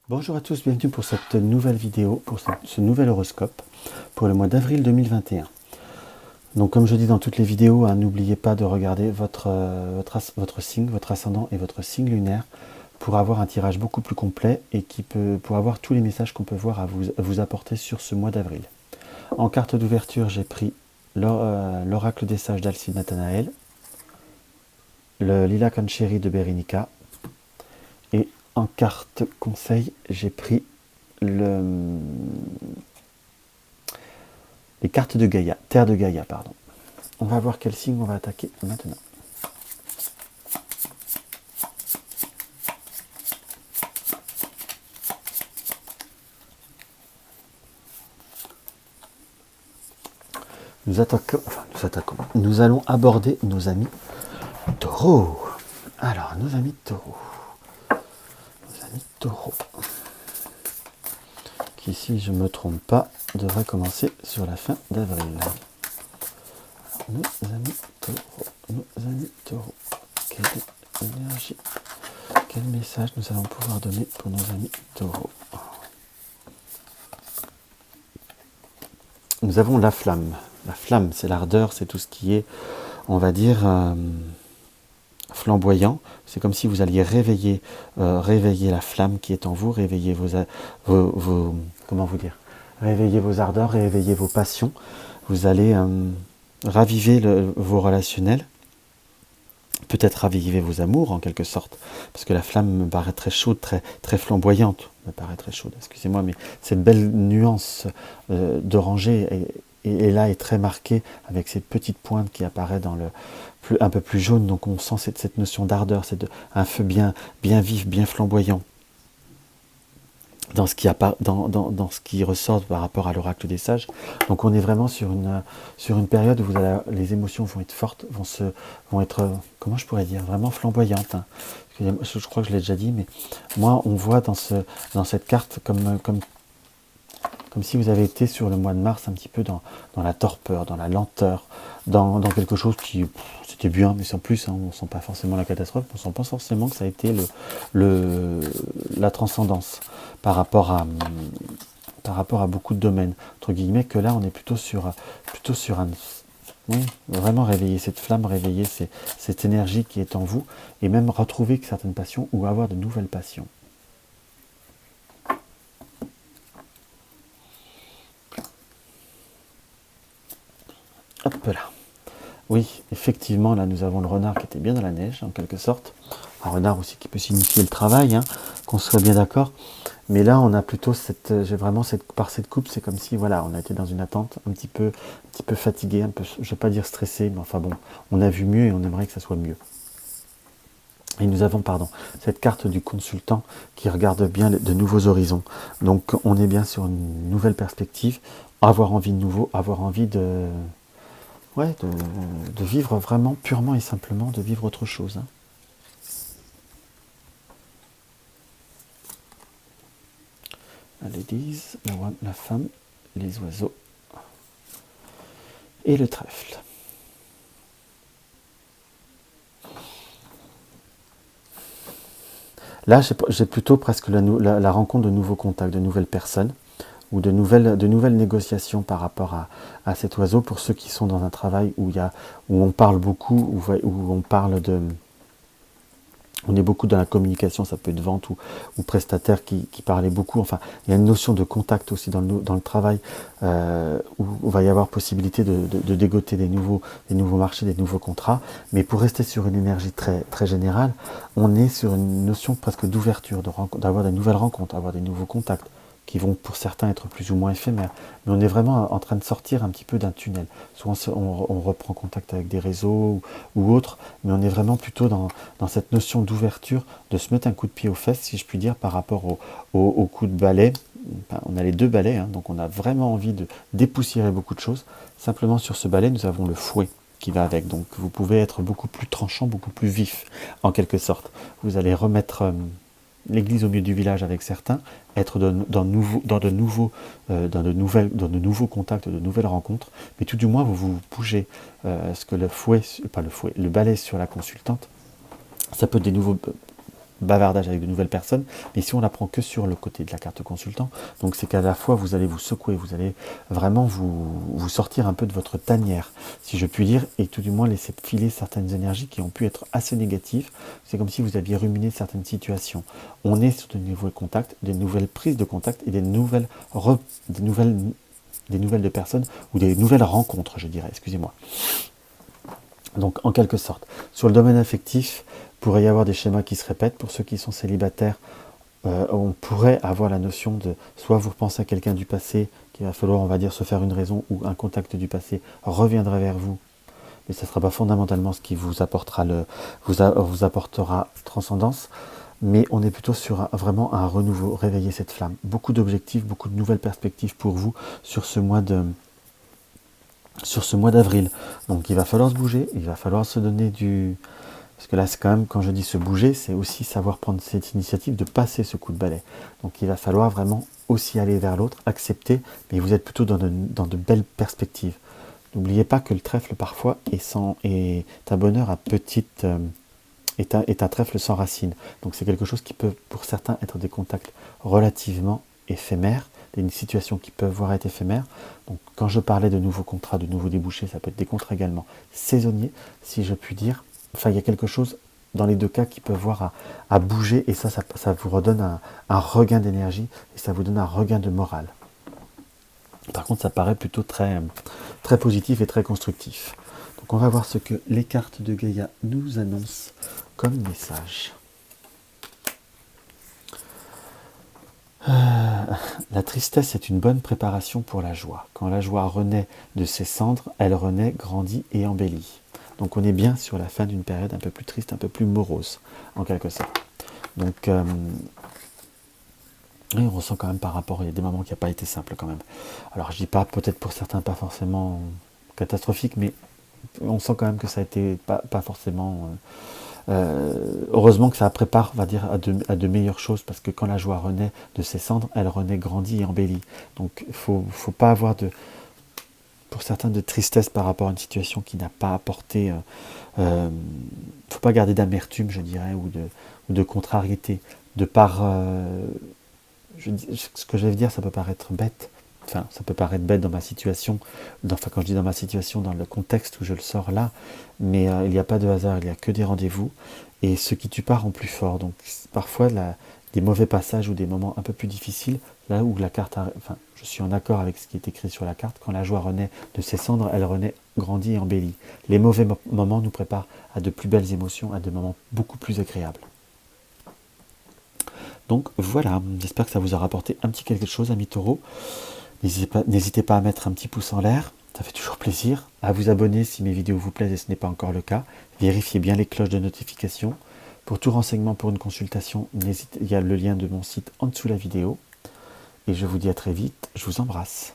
Bonjour à tous, bienvenue pour cette nouvelle vidéo, pour ce nouvel horoscope pour le mois d'avril 2021. Donc comme je dis dans toutes les vidéos, n'oubliez pas de regarder votre signe, votre ascendant et votre signe lunaire pour avoir un tirage beaucoup plus complet et pour avoir tous les messages qu'on peut voir à vous apporter sur ce mois d'avril. En carte d'ouverture, j'ai pris l'oracle des sages d'Alcide Nathanaël, le lilas Kancheri de Berenica, et en carte conseil, j'ai pris les cartes de Gaïa, Terre de Gaïa, pardon. On va voir quel signe on va attaquer maintenant. Nous allons aborder nos amis taureaux. Alors, nos amis taureaux. Qui, si je ne me trompe pas, devrait commencer sur la fin d'avril. Nos amis taureaux. Quelle énergie, quel message nous allons pouvoir donner pour nos amis taureaux? Nous avons la flamme. La flamme, c'est l'ardeur, c'est tout ce qui est, on va dire, flamboyant. C'est comme si vous alliez réveiller la flamme qui est en vous, réveiller comment vous dire, réveiller vos ardeurs, réveiller vos passions. Vous allez raviver vos relationnels, peut-être raviver vos amours en quelque sorte, parce que la flamme me paraît très chaude, très flamboyante, excusez-moi, mais cette belle nuance d'oranger et là est très marquée avec cette petite pointe qui apparaît un peu plus jaune, donc on sent cette notion d'ardeur, c'est un feu bien vif, bien flamboyant. Dans ce qui ressort par rapport à l'oracle des sages. Donc on est vraiment sur une période où les émotions vont être fortes, vont être, comment je pourrais dire, vraiment flamboyantes. Je crois que je l'ai déjà dit, mais moi on voit dans cette carte comme si vous avez été sur le mois de mars un petit peu dans la torpeur, dans la lenteur, dans quelque chose qui, c'était bien, mais sans plus, on ne sent pas forcément la catastrophe, on ne sent pas forcément que ça a été la transcendance par rapport à beaucoup de domaines, entre guillemets, que là on est plutôt sur oui, vraiment réveiller cette flamme, réveiller cette énergie qui est en vous, et même retrouver certaines passions ou avoir de nouvelles passions. Hop là. Oui, effectivement, là nous avons le renard qui était bien dans la neige, en quelque sorte. Un renard aussi qui peut signifier le travail, qu'on soit bien d'accord. Mais là, on a plutôt par cette coupe, c'est comme si, voilà, on a été dans une attente, un petit peu fatigué, un peu, je ne vais pas dire stressé, mais enfin bon, on a vu mieux et on aimerait que ça soit mieux. Et nous avons, cette carte du consultant qui regarde bien de nouveaux horizons. Donc, on est bien sur une nouvelle perspective, avoir envie de nouveau, avoir envie de vivre vraiment purement et simplement, de vivre autre chose. La ladies, la femme, les oiseaux et le trèfle. Là, j'ai plutôt presque la rencontre de nouveaux contacts, de nouvelles personnes, ou de nouvelles négociations par rapport à cet oiseau, pour ceux qui sont dans un travail où on parle beaucoup, où on parle on est beaucoup dans la communication, ça peut être vente ou prestataire qui parlait beaucoup. Enfin, il y a une notion de contact aussi dans le travail, où il va y avoir possibilité de dégoter des nouveaux marchés, des nouveaux contrats. Mais pour rester sur une énergie très, très générale, on est sur une notion presque d'ouverture, d'avoir des nouvelles rencontres, avoir des nouveaux contacts, qui vont pour certains être plus ou moins éphémères. Mais on est vraiment en train de sortir un petit peu d'un tunnel. Souvent on reprend contact avec des réseaux ou autres, mais on est vraiment plutôt dans cette notion d'ouverture, de se mettre un coup de pied aux fesses, si je puis dire, par rapport au coup de balai. Enfin, on a les deux balais, donc on a vraiment envie de dépoussiérer beaucoup de choses. Simplement sur ce balai, nous avons le fouet qui va avec. Donc vous pouvez être beaucoup plus tranchant, beaucoup plus vif, en quelque sorte. Vous allez remettre l'église au milieu du village avec certains, être dans de nouveaux contacts, de nouvelles rencontres, mais tout du moins vous bougez. Ce que le balai sur la consultante, ça peut être bavardage avec de nouvelles personnes, mais ici on la prend que sur le côté de la carte consultant, donc c'est qu'à la fois vous allez vous secouer, vous allez vraiment vous sortir un peu de votre tanière, si je puis dire, et tout du moins laisser filer certaines énergies qui ont pu être assez négatives. C'est comme si vous aviez ruminé certaines situations. On est sur de nouveaux contacts, des nouvelles prises de contact et des nouvelles de personnes, ou des nouvelles rencontres, je dirais, excusez-moi. Donc en quelque sorte, sur le domaine affectif, il pourrait y avoir des schémas qui se répètent. Pour ceux qui sont célibataires, on pourrait avoir la notion de soit vous repensez à quelqu'un du passé, qu'il va falloir, on va dire, se faire une raison, ou un contact du passé reviendra vers vous, mais ce ne sera pas fondamentalement ce qui vous apportera vous apportera transcendance. Mais on est plutôt sur vraiment un renouveau, réveiller cette flamme. Beaucoup d'objectifs, beaucoup de nouvelles perspectives pour vous sur ce mois d'avril. Donc il va falloir se bouger, il va falloir se donner du... Parce que là, c'est quand même, quand je dis se bouger, c'est aussi savoir prendre cette initiative de passer ce coup de balai. Donc il va falloir vraiment aussi aller vers l'autre, accepter, mais vous êtes plutôt dans de belles perspectives. N'oubliez pas que le trèfle parfois est un bonheur à petite... est un trèfle sans racines. Donc c'est quelque chose qui peut pour certains être des contacts relativement éphémères, des situations qui peuvent voir être éphémères. Donc quand je parlais de nouveaux contrats, de nouveaux débouchés, ça peut être des contrats également saisonniers, si je puis dire. Enfin, il y a quelque chose dans les deux cas qui peut voir à bouger, et ça vous redonne un regain d'énergie, et ça vous donne un regain de morale. Par contre, ça paraît plutôt très, très positif et très constructif. Donc on va voir ce que les cartes de Gaïa nous annoncent comme message. La tristesse est une bonne préparation pour la joie. Quand la joie renaît de ses cendres, elle renaît, grandit et embellit. Donc on est bien sur la fin d'une période un peu plus triste, un peu plus morose, en quelque sorte. Donc on ressent quand même par rapport, il y a des moments qui n'ont pas été simples quand même. Alors je dis pas, peut-être pour certains pas forcément catastrophique, mais on sent quand même que ça a été pas forcément... heureusement que ça prépare, on va dire, à de meilleures choses, parce que quand la joie renaît de ses cendres, elle renaît, grandit et embellit. Donc il faut pas avoir pour certains de tristesse par rapport à une situation qui n'a pas apporté... faut pas garder d'amertume, je dirais, ou de contrariété. De par... ce que je vais dire, ça peut paraître bête. Enfin, ça peut paraître bête dans ma situation, quand je dis dans ma situation, dans le contexte où je le sors là, mais il n'y a pas de hasard, il n'y a que des rendez-vous, et ce qui tue pas rend plus fort. Donc parfois, des mauvais passages ou des moments un peu plus difficiles, là où la carte, enfin, je suis en accord avec ce qui est écrit sur la carte, quand la joie renaît de ses cendres, elle renaît, grandit et embellit. Les mauvais moments nous préparent à de plus belles émotions, à des moments beaucoup plus agréables. Donc voilà, j'espère que ça vous aura apporté un petit quelque chose, amis taureaux. N'hésitez pas à mettre un petit pouce en l'air, ça fait toujours plaisir. À vous abonner si mes vidéos vous plaisent et ce n'est pas encore le cas. Vérifiez bien les cloches de notification. Pour tout renseignement, pour une consultation, il y a le lien de mon site en dessous de la vidéo. Et je vous dis à très vite, je vous embrasse.